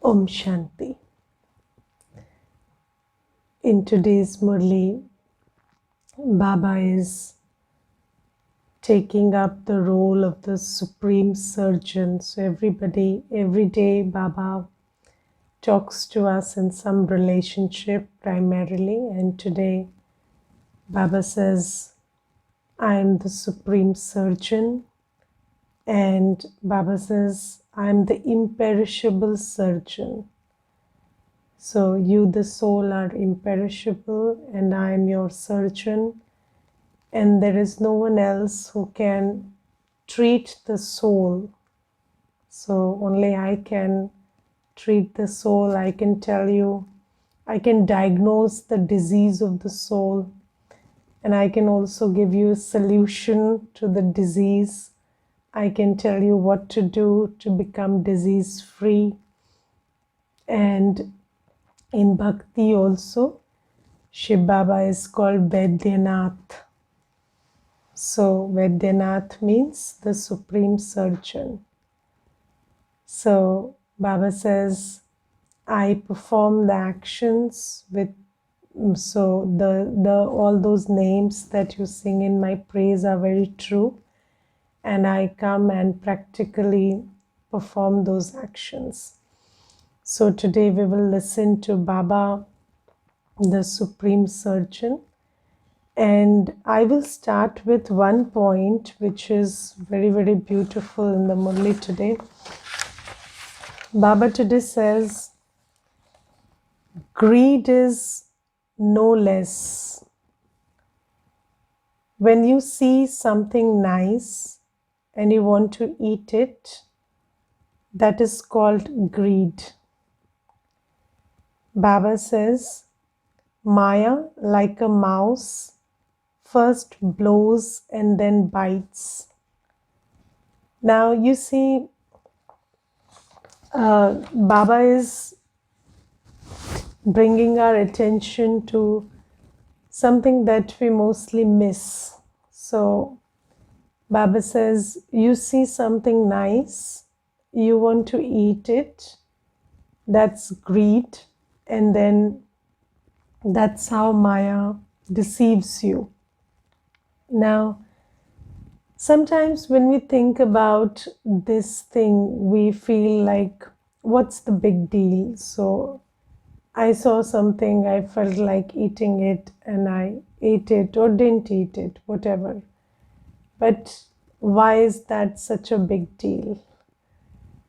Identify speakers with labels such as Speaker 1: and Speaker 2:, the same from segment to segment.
Speaker 1: Om Shanti. In today's Murli, Baba is taking up the role of the Supreme Surgeon. So every day, Baba talks to us in some relationship primarily. And today, Baba says, I am the Supreme Surgeon. And Baba says, I am the imperishable surgeon. So you, the soul, are imperishable, and I am your surgeon. And there is no one else who can treat the soul. So only I can treat the soul. I can tell you, I can diagnose the disease of the soul, and I can also give you a solution to the disease. I can tell you what to do to become disease free. And in Bhakti also, Shiv Baba is called Vaidyanath. So Vaidyanath means the Supreme Surgeon. So Baba says, I perform the actions with, so the all those names that you sing in my praise are very true. And I come and practically perform those actions. So today we will listen to Baba, the Supreme Surgeon. And I will start with one point which is very, very beautiful in the Murli today. Baba today says, greed is no less. When you see something nice and you want to eat it, that is called greed. Baba says, Maya, like a mouse, first blows and then bites. Now you see, Baba is bringing our attention to something that we mostly miss. So Baba says, you see something nice, you want to eat it, that's greed, and then that's how Maya deceives you. Now, sometimes when we think about this thing, we feel like, what's the big deal? So I saw something, I felt like eating it, and I ate it or didn't eat it, whatever. But why is that such a big deal?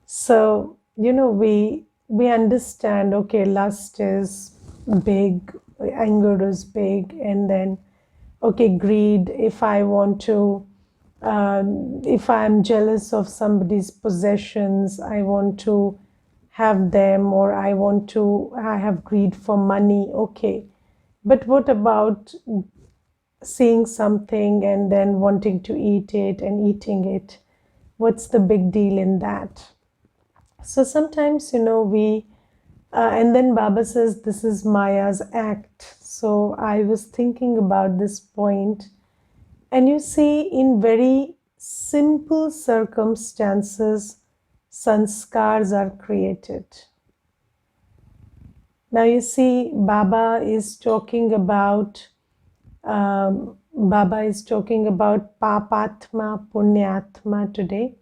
Speaker 1: So, we understand, okay, lust is big, anger is big, and then, okay, greed, if I want to, if I'm jealous of somebody's possessions, I want to have them, or I have greed for money, okay. But what about seeing something and then wanting to eat it and eating it? What's the big deal in that? So sometimes, and then Baba says this is Maya's act. So I was thinking about this point, and you see, in very simple circumstances, sanskars are created. Now you see, Baba is talking about Papatma, Punyatma today.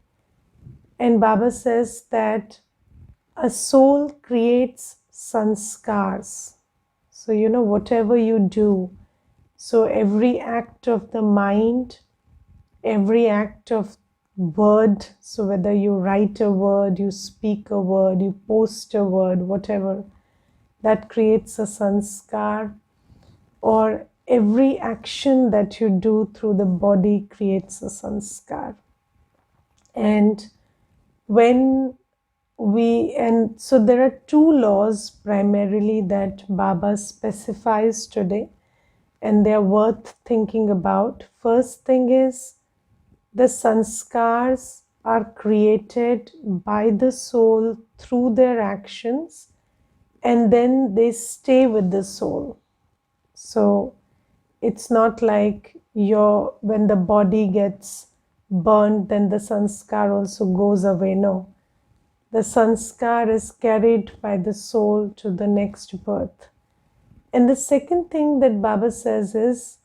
Speaker 1: And Baba says that a soul creates sanskars. So, whatever you do, so every act of the mind, every act of word, so whether you write a word, you speak a word, you post a word, whatever, that creates a sanskar. Or every action that you do through the body creates a sanskar. And so there are two laws primarily that Baba specifies today, and they're worth thinking about. First thing is, the sanskars are created by the soul through their actions, and then they stay with the soul. So it's not like when the body gets burnt, then the sanskar also goes away. No. the sanskar is carried by the soul to the next birth. And the second thing that Baba says is,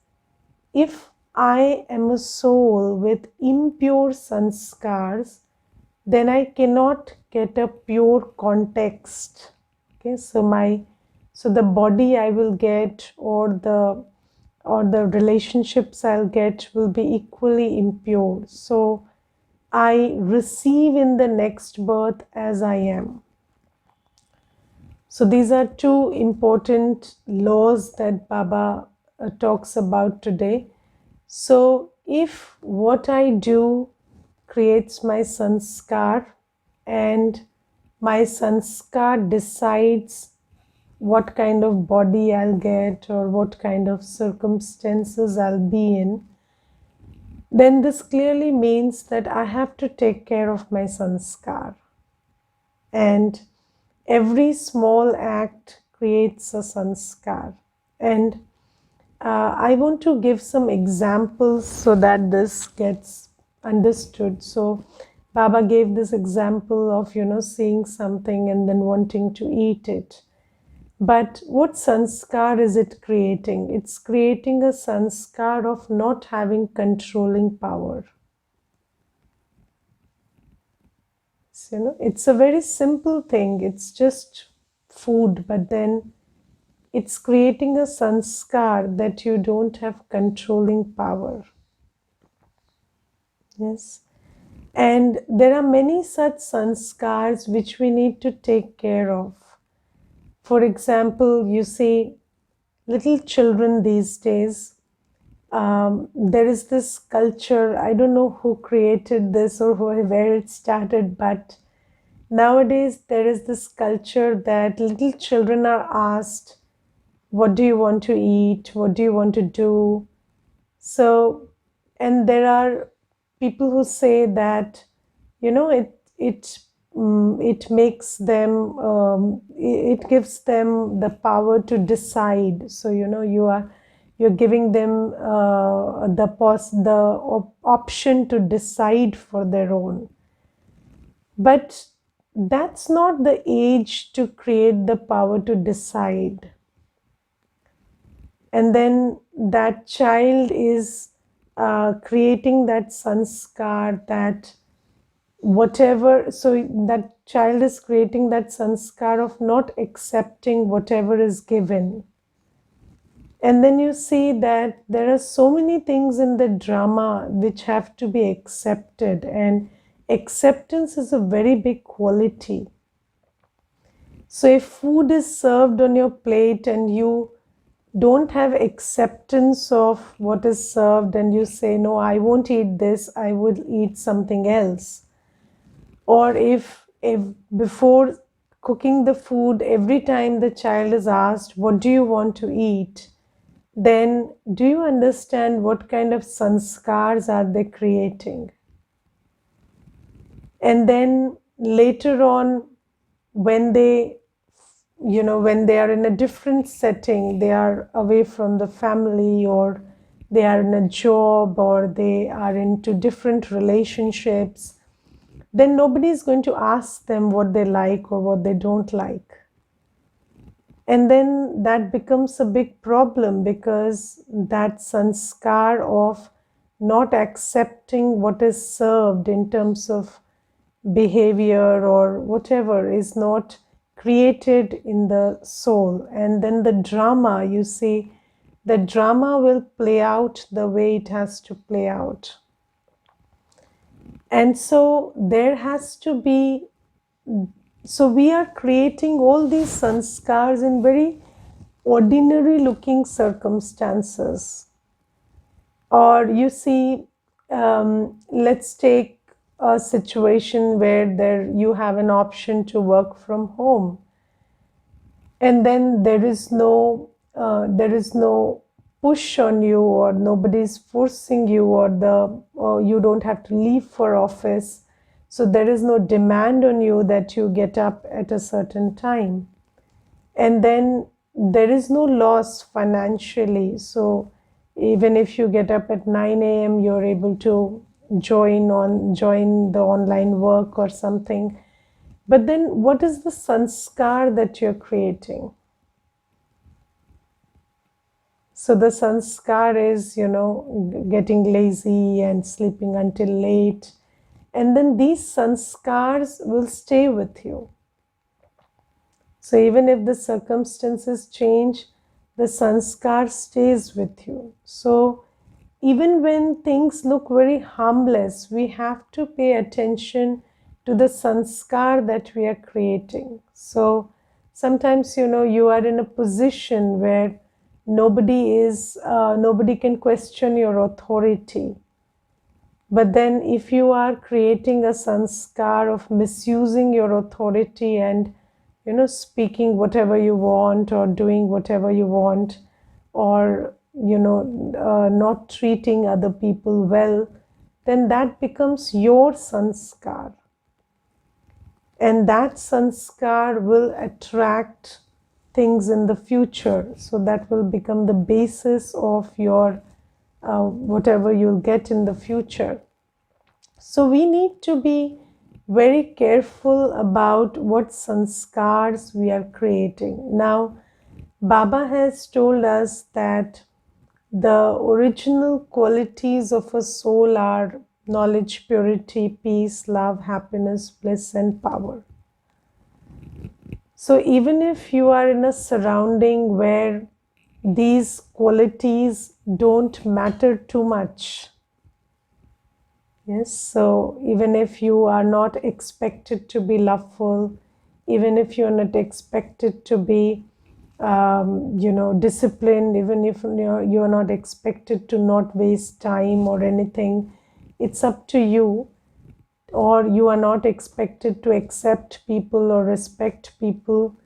Speaker 1: if I am a soul with impure sanskars, then I cannot get a pure context. Okay, so the body I will get, or the relationships I'll get, will be equally impure. So I receive in the next birth as I am. So these are two important laws that Baba talks about today. So if what I do creates my sanskar, and my sanskar decides what kind of body I'll get or what kind of circumstances I'll be in, then this clearly means that I have to take care of my sanskar. And every small act creates a sanskar. And I want to give some examples so that this gets understood. So Baba gave this example of, seeing something and then wanting to eat it. But what sanskar is it creating? It's creating a sanskar of not having controlling power. So, it's a very simple thing. It's just food, but then it's creating a sanskar that you don't have controlling power. Yes. And there are many such sanskars which we need to take care of. For example, you see little children these days, there is this culture, I don't know who created this or where it started, but nowadays there is this culture that little children are asked, what do you want to eat? What do you want to do? So, and there are people who say that, it makes them, it gives them the power to decide. So, you're giving them the option to decide for their own. But that's not the age to create the power to decide. And then that child is creating that sanskar, that whatever, so that child is creating that sanskar of not accepting whatever is given. And then you see that there are so many things in the drama which have to be accepted, and acceptance is a very big quality. So if food is served on your plate and you don't have acceptance of what is served, and you say, no, I won't eat this, I will eat something else. Or if before cooking the food, every time the child is asked, what do you want to eat? Then do you understand what kind of sanskars are they creating? And then later on, when they are in a different setting, they are away from the family, or they are in a job, or they are into different relationships, then nobody is going to ask them what they like or what they don't like. And then that becomes a big problem, because that sanskar of not accepting what is served in terms of behavior or whatever is not created in the soul. And then the drama, you see, the drama will play out the way it has to play out. And so there has to be, so we are creating all these sanskars in very ordinary looking circumstances. Or you see, let's take a situation where you have an option to work from home, and then there is no push on you, or nobody is forcing you, or you don't have to leave for office. So there is no demand on you that you get up at a certain time. And then there is no loss financially. So even if you get up at 9 a.m., you're able to join the online work or something. But then what is the sanskar that you're creating? So the sanskar is, getting lazy and sleeping until late. And then these sanskars will stay with you. So even if the circumstances change, the sanskar stays with you. So even when things look very harmless, we have to pay attention to the sanskar that we are creating. So sometimes, you are in a position where nobody can question your authority. But then if you are creating a sanskar of misusing your authority and, speaking whatever you want or doing whatever you want, or, not treating other people well, then that becomes your sanskar. And that sanskar will attract things in the future. So that will become the basis of your whatever you'll get in the future. So we need to be very careful about what sanskars we are creating. Now, Baba has told us that the original qualities of a soul are knowledge, purity, peace, love, happiness, bliss, and power. So even if you are in a surrounding where these qualities don't matter too much, yes, so even if you are not expected to be loveful, even if you're not expected to be, disciplined, even if you're not expected to not waste time or anything, it's up to you. Or you are not expected to accept people or respect people,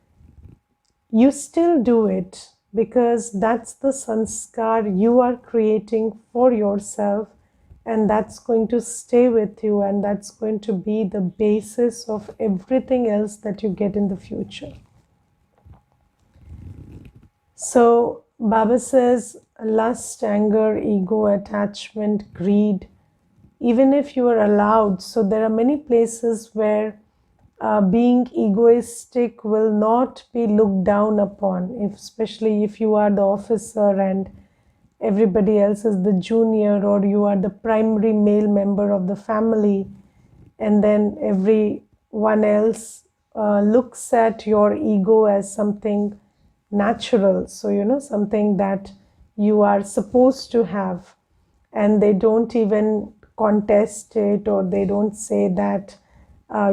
Speaker 1: you still do it because that's the sanskar you are creating for yourself, and that's going to stay with you, and that's going to be the basis of everything else that you get in the future. So Baba says lust, anger, ego, attachment, greed, even if you are allowed, so there are many places where being egoistic will not be looked down upon, especially if you are the officer and everybody else is the junior, or you are the primary male member of the family, and then everyone else looks at your ego as something natural, so something that you are supposed to have, and they don't even contest it, or they don't say that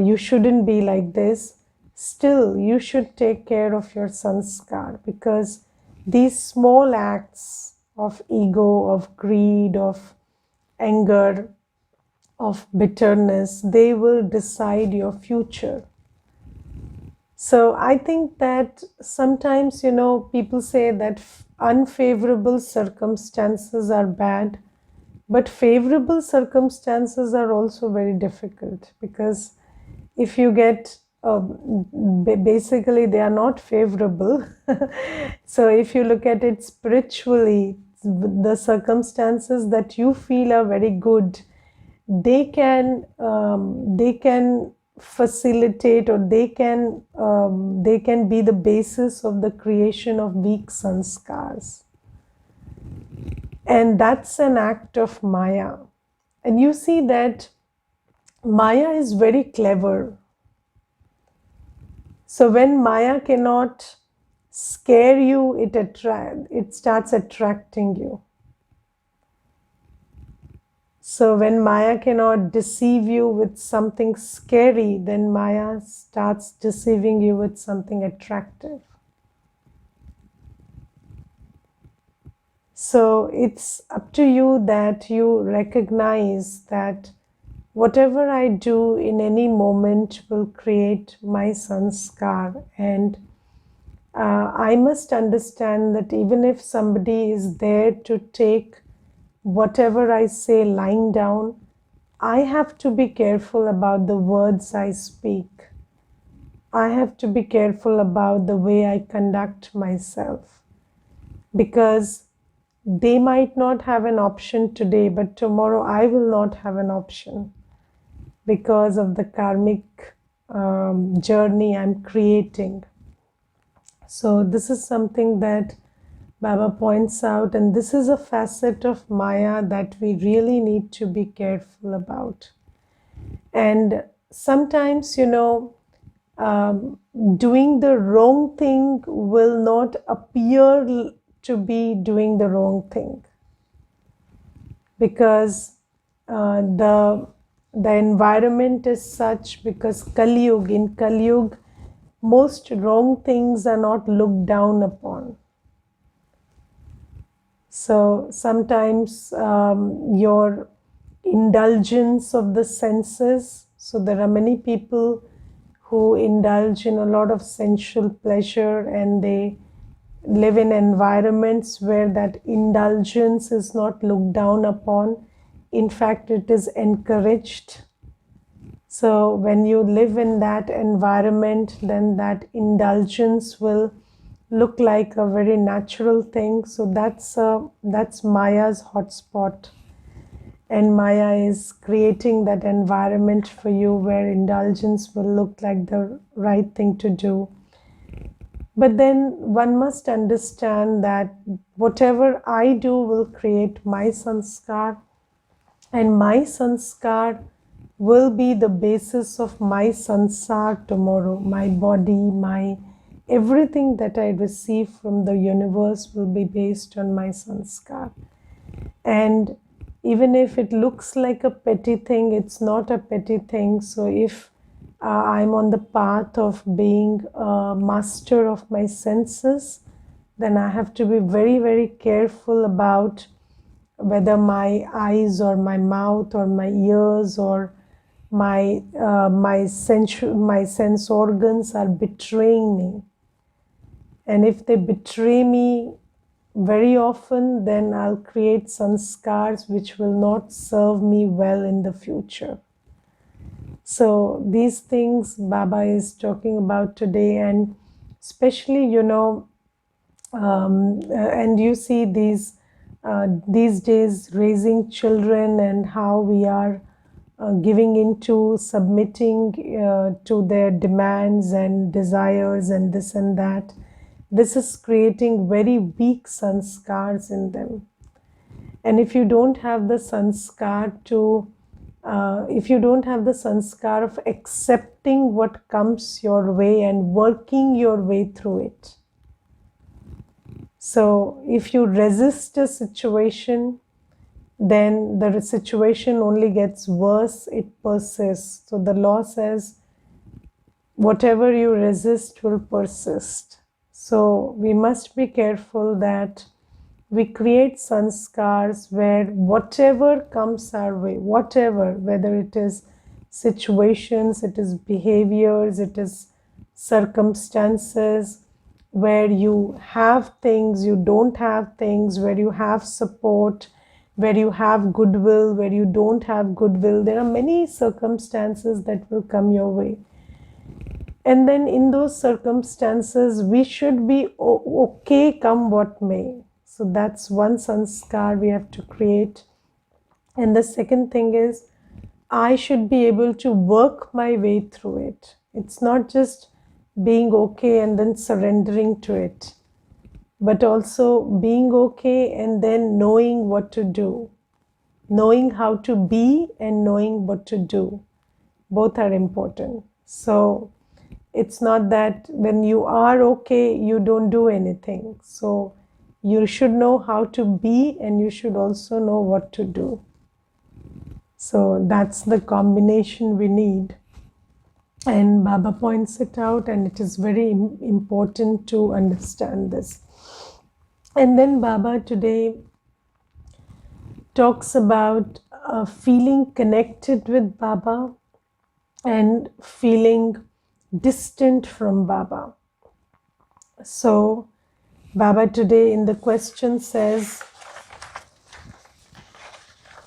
Speaker 1: you shouldn't be like this. Still, you should take care of your sanskar, because these small acts of ego, of greed, of anger, of bitterness, they will decide your future. So I think that sometimes, people say that unfavorable circumstances are bad, but favorable circumstances are also very difficult, because if you get basically they are not favorable. So if you look at it spiritually, the circumstances that you feel are very good, they can facilitate, or they can be the basis of the creation of weak sanskars. And that's an act of Maya. And you see that Maya is very clever. So when Maya cannot scare you, it starts attracting you. So when Maya cannot deceive you with something scary, then Maya starts deceiving you with something attractive. So it's up to you that you recognize that whatever I do in any moment will create my sanskar. And I must understand that even if somebody is there to take whatever I say lying down, I have to be careful about the words I speak. I have to be careful about the way I conduct myself, because they might not have an option today, but tomorrow I will not have an option, because of the karmic journey I'm creating. So this is something that Baba points out, and this is a facet of Maya that we really need to be careful about. And sometimes, doing the wrong thing will not appear to be doing the wrong thing, because the environment is such, because in Kali Yuga, most wrong things are not looked down upon. So sometimes your indulgence of the senses, so there are many people who indulge in a lot of sensual pleasure, and they live in environments where that indulgence is not looked down upon. In fact, it is encouraged. So when you live in that environment, then that indulgence will look like a very natural thing. So that's Maya's hotspot, and Maya is creating that environment for you where indulgence will look like the right thing to do. But then one must understand that whatever I do will create my sanskar, and my sanskar will be the basis of my sansar tomorrow. My body, my everything that I receive from the universe will be based on my sanskar. And even if it looks like a petty thing, it's not a petty thing. So if I'm on the path of being a master of my senses, then I have to be very, very careful about whether my eyes or my mouth or my ears or my sense organs are betraying me. And if they betray me very often, then I'll create sanskars which will not serve me well in the future. So these things Baba is talking about today, and especially, and you see these days raising children and how we are giving into submitting to their demands and desires and this and that. This is creating very weak sanskars in them. And if you don't have the sanskar of accepting what comes your way and working your way through it. So if you resist a situation, then the situation only gets worse, it persists. So the law says, whatever you resist will persist. So we must be careful that we create sanskars where whatever comes our way, whether it is situations, it is behaviors, it is circumstances, where you have things, you don't have things, where you have support, where you have goodwill, where you don't have goodwill. There are many circumstances that will come your way. And then in those circumstances, we should be okay come what may. So that's one sanskar we have to create. And the second thing is, I should be able to work my way through it. It's not just being okay and then surrendering to it, but also being okay and then knowing what to do, knowing how to be and knowing what to do. Both are important. So it's not that when you are okay, you don't do anything. So you should know how to be, and you should also know what to do. So that's the combination we need. And Baba points it out, and it is very important to understand this. And then Baba today talks about feeling connected with Baba and feeling distant from Baba. So Baba today in the question says,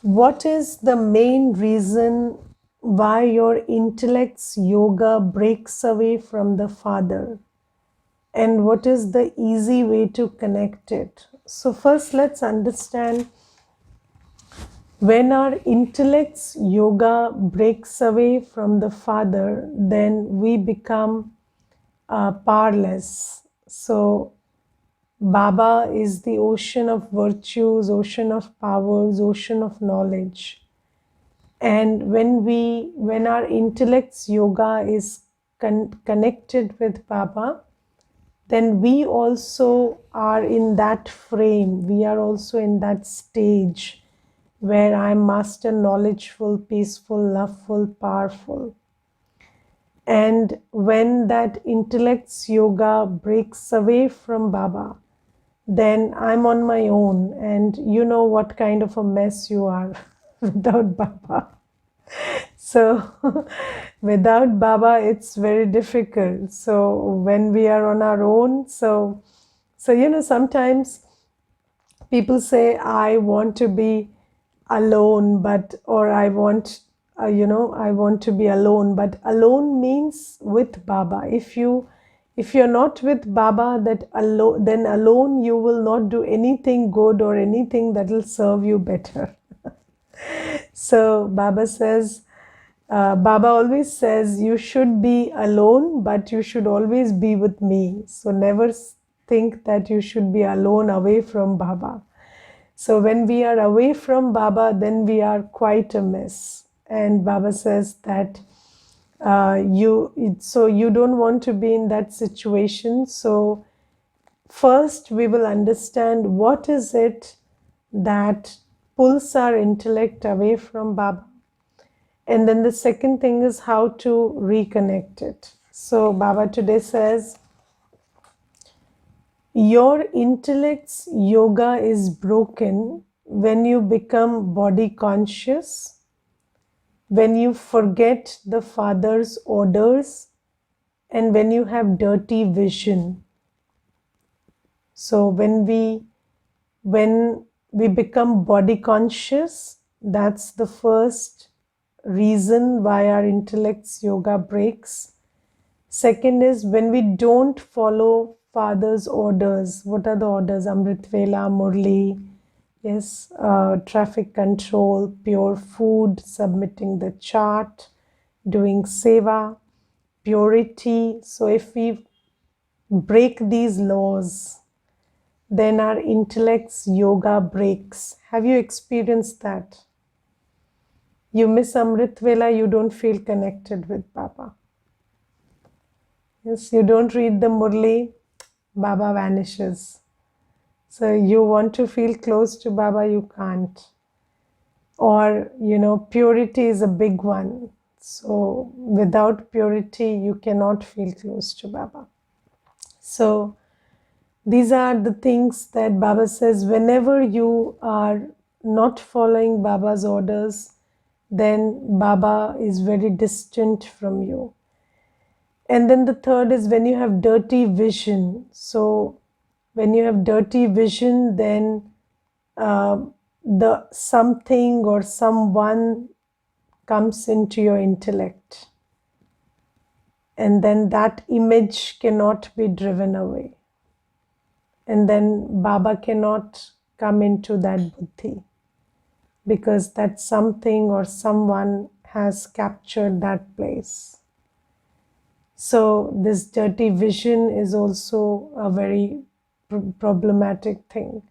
Speaker 1: what is the main reason why your intellect's yoga breaks away from the Father? And what is the easy way to connect it? So first let's understand When our intellect's yoga breaks away from the Father, then we become powerless. So Baba is the ocean of virtues, ocean of powers, ocean of knowledge. And when our intellect's yoga is connected with Baba, then we also are in that frame. We are also in that stage where I'm master, knowledgeful, peaceful, loveful, powerful. And when that intellect's yoga breaks away from Baba, then I'm on my own, and you know what kind of a mess you are without Baba. So without Baba, it's very difficult. So when we are on our own, so sometimes people say, I want to be alone, but or I want I want to be alone, but alone means with Baba. If you're not with Baba, that alone, then alone you will not do anything good or anything that will serve you better. So Baba always says, you should be alone, but you should always be with me. So never think that you should be alone away from Baba. So when we are away from Baba, then we are quite a mess. And Baba says that you don't want to be in that situation. So first we will understand what is it that pulls our intellect away from Baba. And then the second thing is how to reconnect it. So Baba today says, your intellect's yoga is broken when you become body conscious, when you forget the Father's orders, and when you have dirty vision. So when we become body conscious, that's the first reason why our intellect's yoga breaks. Second is when we don't follow Father's orders. What are the orders? Amrit Vela, Murli, yes, traffic control, pure food, submitting the chart, doing seva, purity. So if we break these laws, then our intellect's yoga breaks. Have you experienced that? You miss Amrit Vela, you don't feel connected with Baba. Yes, you don't read the Murli, Baba vanishes. So you want to feel close to Baba, you can't. Or, purity is a big one. So without purity, you cannot feel close to Baba. So these are the things that Baba says, whenever you are not following Baba's orders, then Baba is very distant from you. And then the third is when you have dirty vision. So when you have dirty vision, then the something or someone comes into your intellect. And then that image cannot be driven away. And then Baba cannot come into that buddhi, because that something or someone has captured that place. So this dirty vision is also a very problematic thing.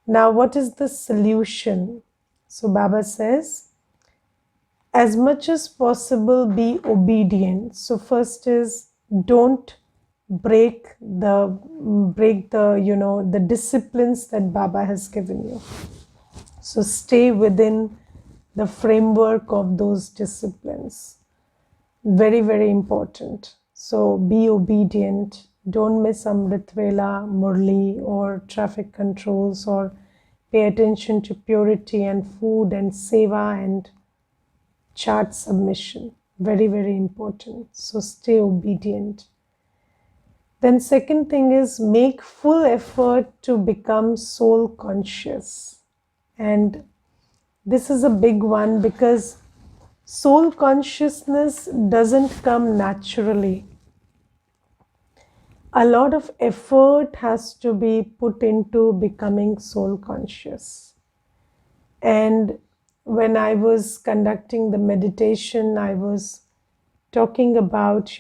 Speaker 1: Now, what is the solution? So Baba says, as much as possible, be obedient. So first is, don't break the the disciplines that Baba has given you. So stay within the framework of those disciplines. Very, very important. So be obedient. Don't miss Amrit Vela, Murli, or traffic controls, or pay attention to purity and food and seva and chart submission. Very, very important. So stay obedient. Then second thing is, make full effort to become soul conscious. And this is a big one, because soul consciousness doesn't come naturally. A lot of effort has to be put into becoming soul conscious. And when I was conducting the meditation, I was talking about,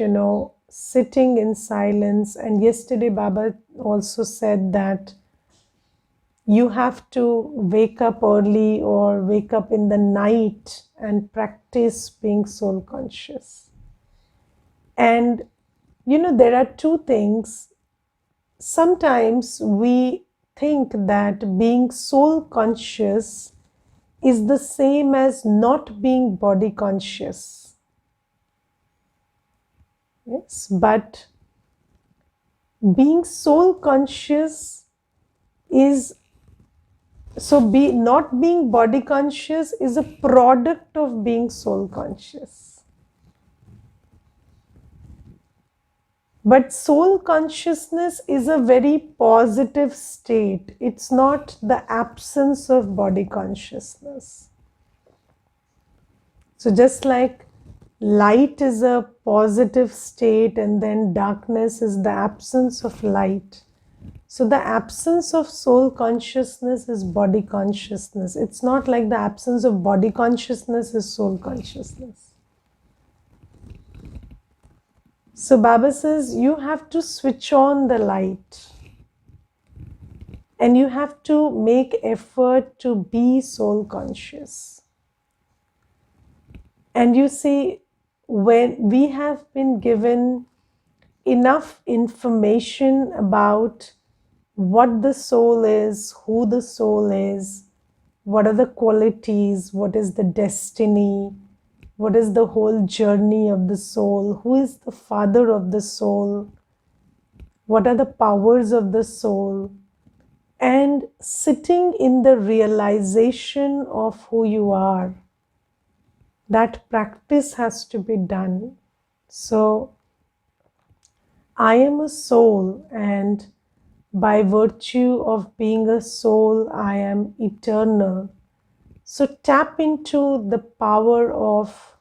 Speaker 1: sitting in silence. And yesterday, Baba also said that you have to wake up early or wake up in the night and practice being soul conscious. And, there are two things. Sometimes we think that being soul conscious is the same as not being body conscious. Yes, but being soul conscious is not being body conscious is a product of being soul conscious. But soul consciousness is a very positive state. It's not the absence of body consciousness. So just like light is a positive state and then darkness is the absence of light. So the absence of soul consciousness is body consciousness. It's not like the absence of body consciousness is soul consciousness. So Baba says you have to switch on the light and you have to make effort to be soul conscious. And you see, when we have been given enough information about what the soul is, who the soul is, what are the qualities, what is the destiny, what is the whole journey of the soul, who is the father of the soul, what are the powers of the soul, and sitting in the realization of who you are. That practice has to be done. So, I am a soul, and by virtue of being a soul, I am eternal. So tap into the power of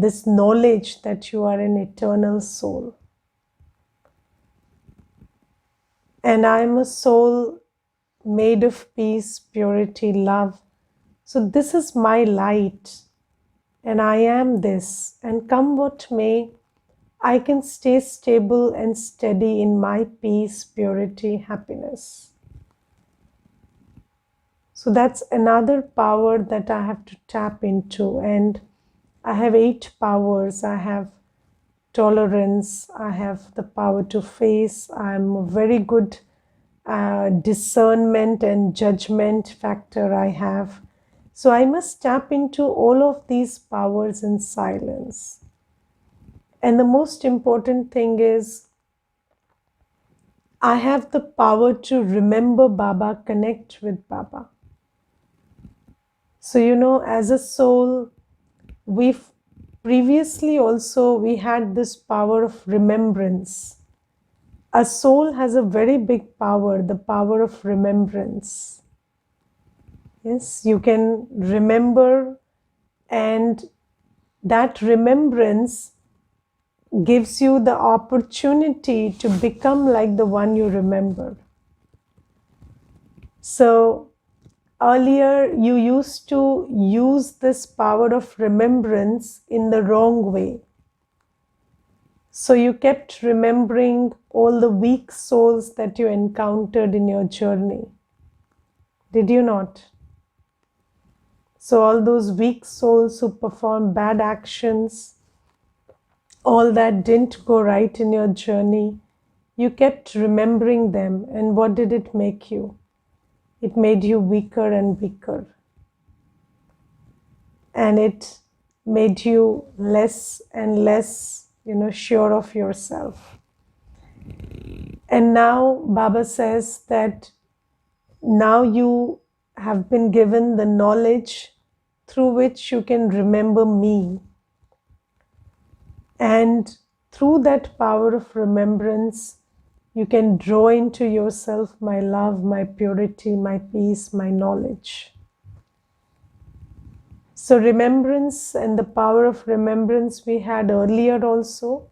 Speaker 1: this knowledge that you are an eternal soul. And I am a soul made of peace, purity, love. So this is my light, and I am this. And come what may, I can stay stable and steady in my peace, purity, happiness. So that's another power that I have to tap into. And I have 8 powers. I have tolerance. I have the power to face. I'm a very good discernment and judgment factor I have. So I must tap into all of these powers in silence. And the most important thing is, I have the power to remember Baba, connect with Baba. So, as a soul, we've previously also, we had this power of remembrance. A soul has a very big power, the power of remembrance. Yes, you can remember, and that remembrance gives you the opportunity to become like the one you remember. So earlier you used to use this power of remembrance in the wrong way. So you kept remembering all the weak souls that you encountered in your journey. Did you not? So all those weak souls who performed bad actions, all that didn't go right in your journey, you kept remembering them. And what did it make you? It made you weaker and weaker. And it made you less and less, sure of yourself. And now Baba says that now you have been given the knowledge through which you can remember me. And through that power of remembrance, you can draw into yourself my love, my purity, my peace, my knowledge. So remembrance and the power of remembrance we had earlier also,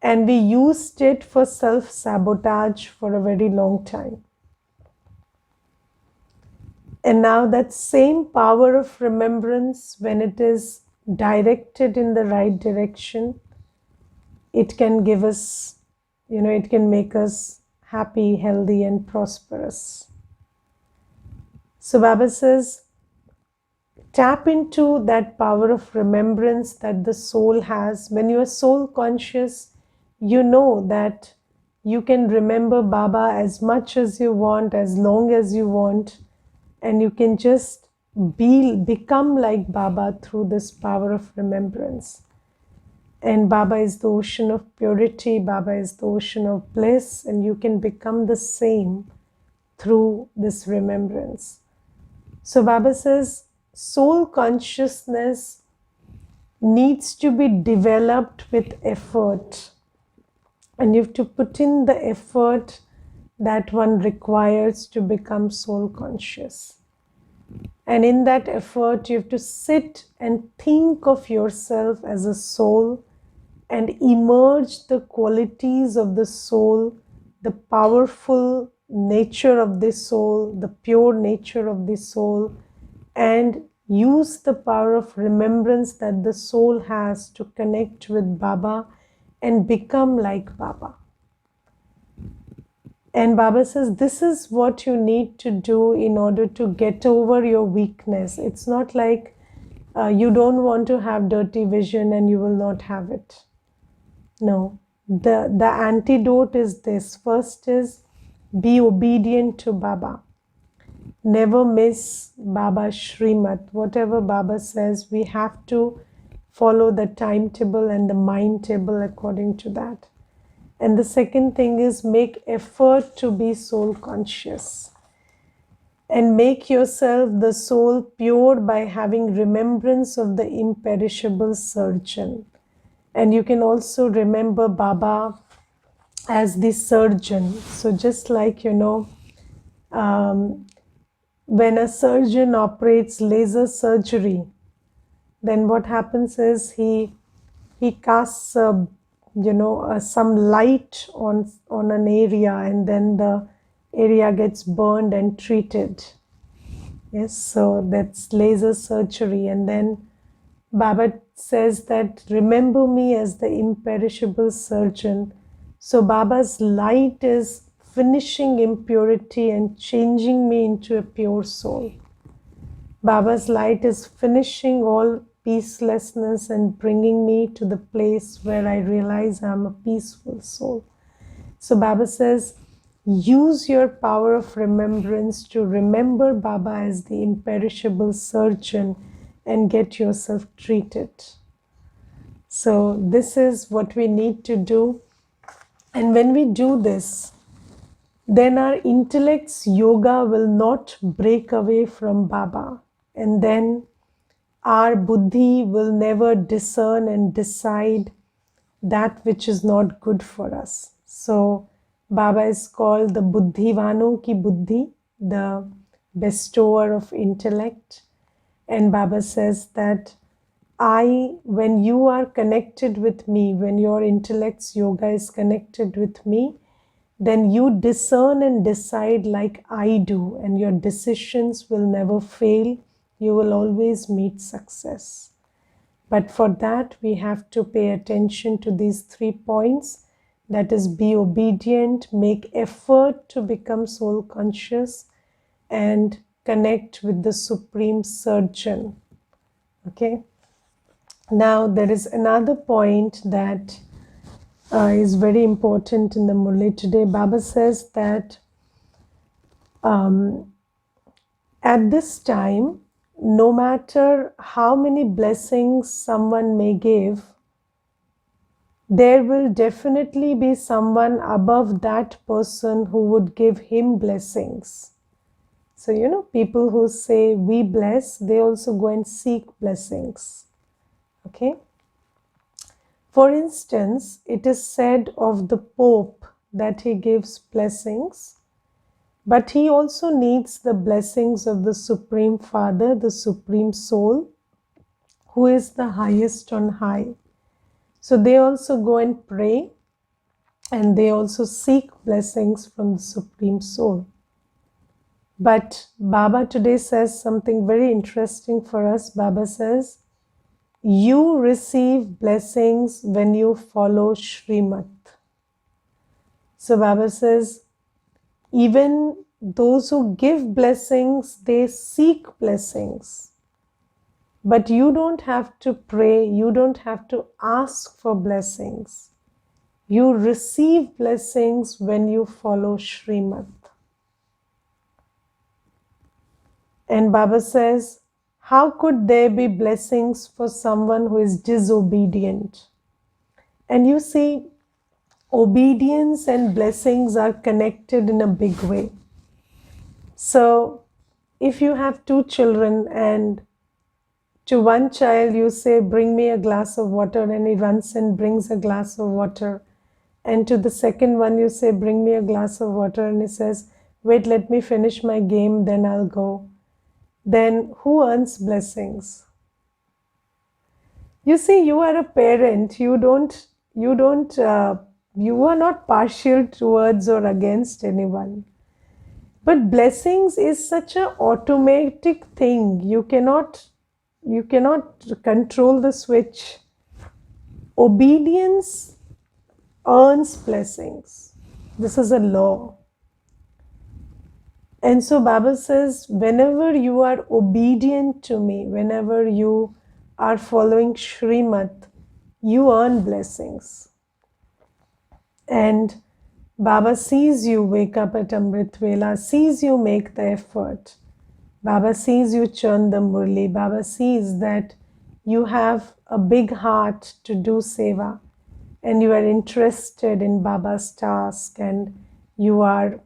Speaker 1: and we used it for self-sabotage for a very long time. And now that same power of remembrance, when it is directed in the right direction, it can give us, it can make us happy, healthy, and prosperous. So Baba says, tap into that power of remembrance that the soul has. When you are soul conscious, you know that you can remember Baba as much as you want, as long as you want, and you can just become like Baba through this power of remembrance. And Baba is the ocean of purity, Baba is the ocean of bliss, and you can become the same through this remembrance. So Baba says, soul consciousness needs to be developed with effort. And you have to put in the effort that one requires to become soul conscious. And in that effort, you have to sit and think of yourself as a soul and emerge the qualities of the soul, the powerful nature of the soul, the pure nature of the soul, and use the power of remembrance that the soul has to connect with Baba and become like Baba. And Baba says, this is what you need to do in order to get over your weakness. It's not like you don't want to have dirty vision and you will not have it. No, the antidote is this. First is be obedient to Baba. Never miss Baba's Shrimat. Whatever Baba says, we have to follow the timetable and the mind table according to that. And the second thing is make effort to be soul conscious. And make yourself the soul pure by having remembrance of the imperishable surgeon. And you can also remember Baba as the surgeon. So just like, when a surgeon operates laser surgery, then what happens is he casts some light on an area, and then the area gets burned and treated. Yes, so that's laser surgery. And then Baba says that remember me as the imperishable surgeon. So Baba's light is finishing impurity and changing me into a pure soul. Baba's light is finishing all peacelessness and bringing me to the place where I realize I'm a peaceful soul. So Baba says, use your power of remembrance to remember Baba as the imperishable surgeon and get yourself treated. So this is what we need to do. And when we do this, then our intellect's yoga will not break away from Baba. And then our buddhi will never discern and decide that which is not good for us. So Baba is called the buddhivano ki buddhi, the bestower of intellect. And Baba says that when you are connected with me, when your intellect's yoga is connected with me, then you discern and decide like I do, and your decisions will never fail. You will always meet success. But for that, we have to pay attention to these 3 points. That is, be obedient, make effort to become soul conscious, and connect with the Supreme Surgeon. Okay? Now, there is another point that is very important in the Murli today. Baba says that at this time, no matter how many blessings someone may give, there will definitely be someone above that person who would give him blessings. So, people who say we bless, they also go and seek blessings. Okay? For instance, it is said of the Pope that he gives blessings, but he also needs the blessings of the Supreme Father, the Supreme Soul, who is the highest on high. So they also go and pray, and they also seek blessings from the Supreme Soul. But Baba today says something very interesting for us. Baba says, you receive blessings when you follow Shrimat. So Baba says, even those who give blessings, they seek blessings. But you don't have to pray, you don't have to ask for blessings. You receive blessings when you follow Shrimat. And Baba says, how could there be blessings for someone who is disobedient? And you see, obedience and blessings are connected in a big way. So, if you have two children and to one child you say, bring me a glass of water, and he runs and brings a glass of water. And to the second one you say, bring me a glass of water, and he says, wait, let me finish my game, then I'll go. Then who earns blessings? You see, you are a parent. You are not partial towards or against anyone. But blessings is such an automatic thing. You cannot control the switch. Obedience earns blessings. This is a law. And so Baba says, whenever you are obedient to me, whenever you are following Shrimat, you earn blessings. And Baba sees you wake up at Amrit Vela, sees you make the effort. Baba sees you churn the Murli. Baba sees that you have a big heart to do seva, and you are interested in Baba's task, and you are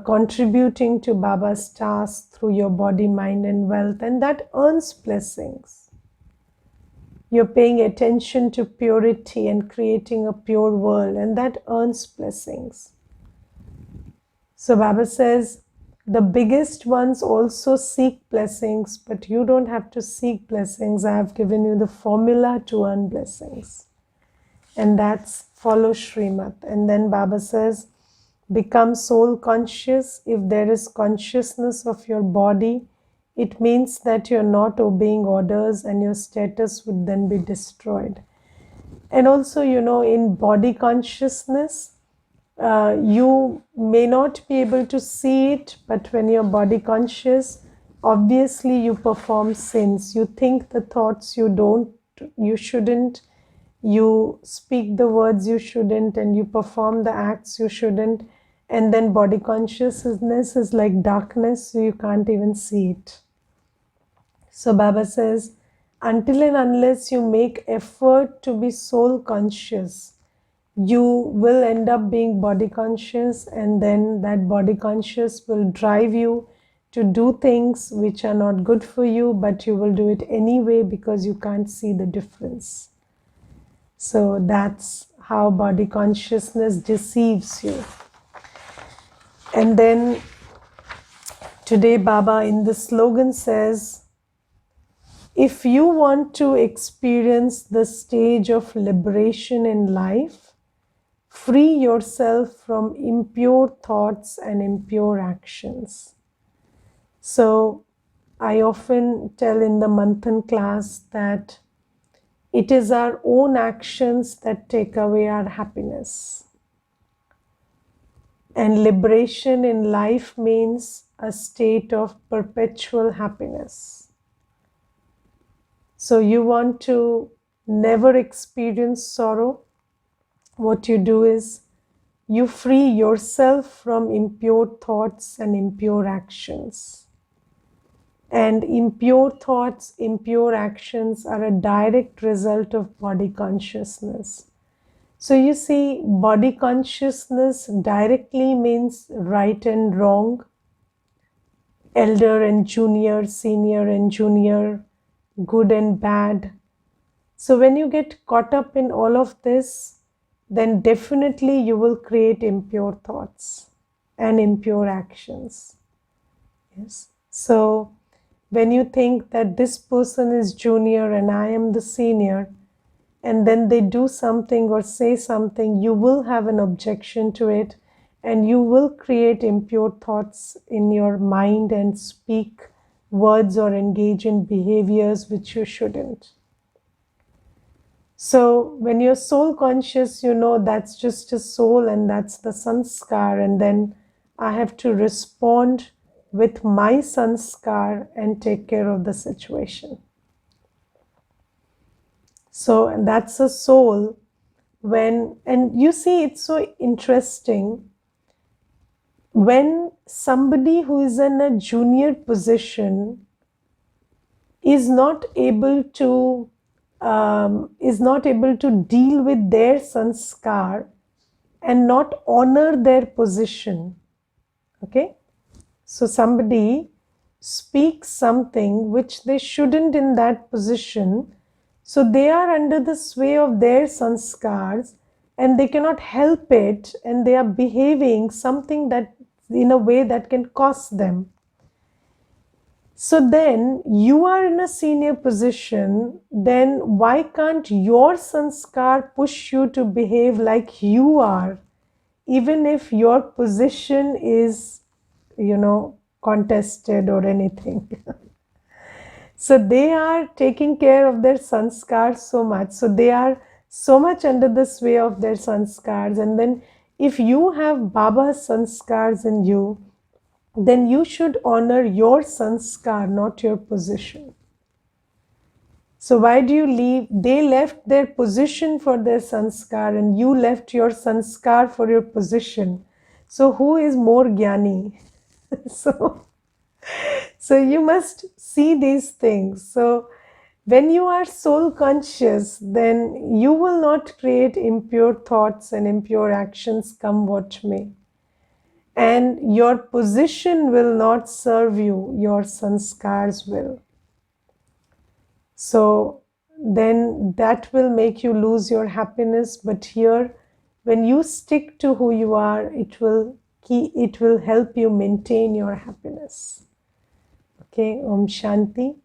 Speaker 1: contributing to Baba's task through your body, mind and wealth, and that earns blessings. You're paying attention to purity and creating a pure world, and that earns blessings. So Baba says, the biggest ones also seek blessings, but you don't have to seek blessings. I have given you the formula to earn blessings. And that's follow Shrimat. And then Baba says, become soul conscious. If there is consciousness of your body, it means that you're not obeying orders, and your status would then be destroyed. And also, in body consciousness, you may not be able to see it, but when you're body conscious, obviously you perform sins. You think the thoughts you shouldn't, you speak the words you shouldn't, and you perform the acts you shouldn't. And then body consciousness is like darkness, so you can't even see it. So Baba says, until and unless you make effort to be soul conscious, you will end up being body conscious, and then that body conscious will drive you to do things which are not good for you, but you will do it anyway because you can't see the difference. So that's how body consciousness deceives you. And then today Baba in the slogan says, if you want to experience the stage of liberation in life, free yourself from impure thoughts and impure actions. So I often tell in the Manthan class that it is our own actions that take away our happiness. And liberation in life means a state of perpetual happiness. So you want to never experience sorrow? What you do is you free yourself from impure thoughts and impure actions. And impure thoughts, impure actions are a direct result of body consciousness. So you see, body consciousness directly means right and wrong, elder and junior, senior and junior, good and bad. So when you get caught up in all of this, then definitely you will create impure thoughts and impure actions. Yes. So when you think that this person is junior and I am the senior, and then they do something or say something, you will have an objection to it, and you will create impure thoughts in your mind and speak words or engage in behaviors which you shouldn't. So when you're soul conscious, you know that's just a soul and that's the sanskar, and then I have to respond with my sanskar and take care of the situation. So and that's a soul. And you see, it's so interesting when somebody who is in a junior position is not able to deal with their sanskar and not honor their position. Okay, so somebody speaks something which they shouldn't in that position, so they are under the sway of their sanskars and they cannot help it, and they are behaving something that in a way that can cost them. So then you are in a senior position, then why can't your sanskar push you to behave like you are, even if your position is, contested or anything? So they are taking care of their sanskars so much. So they are so much under the sway of their sanskars. And then if you have Baba's sanskars in you, then you should honor your sanskar, not your position. So why do you leave? They left their position for their sanskar and you left your sanskar for your position. So who is more jnani? So you must see these things. So when you are soul conscious, then you will not create impure thoughts and impure actions, come what may. And your position will not serve you, your sanskars will. So then that will make you lose your happiness. But here, when you stick to who you are, it will help you maintain your happiness. Okay, Om Shanti.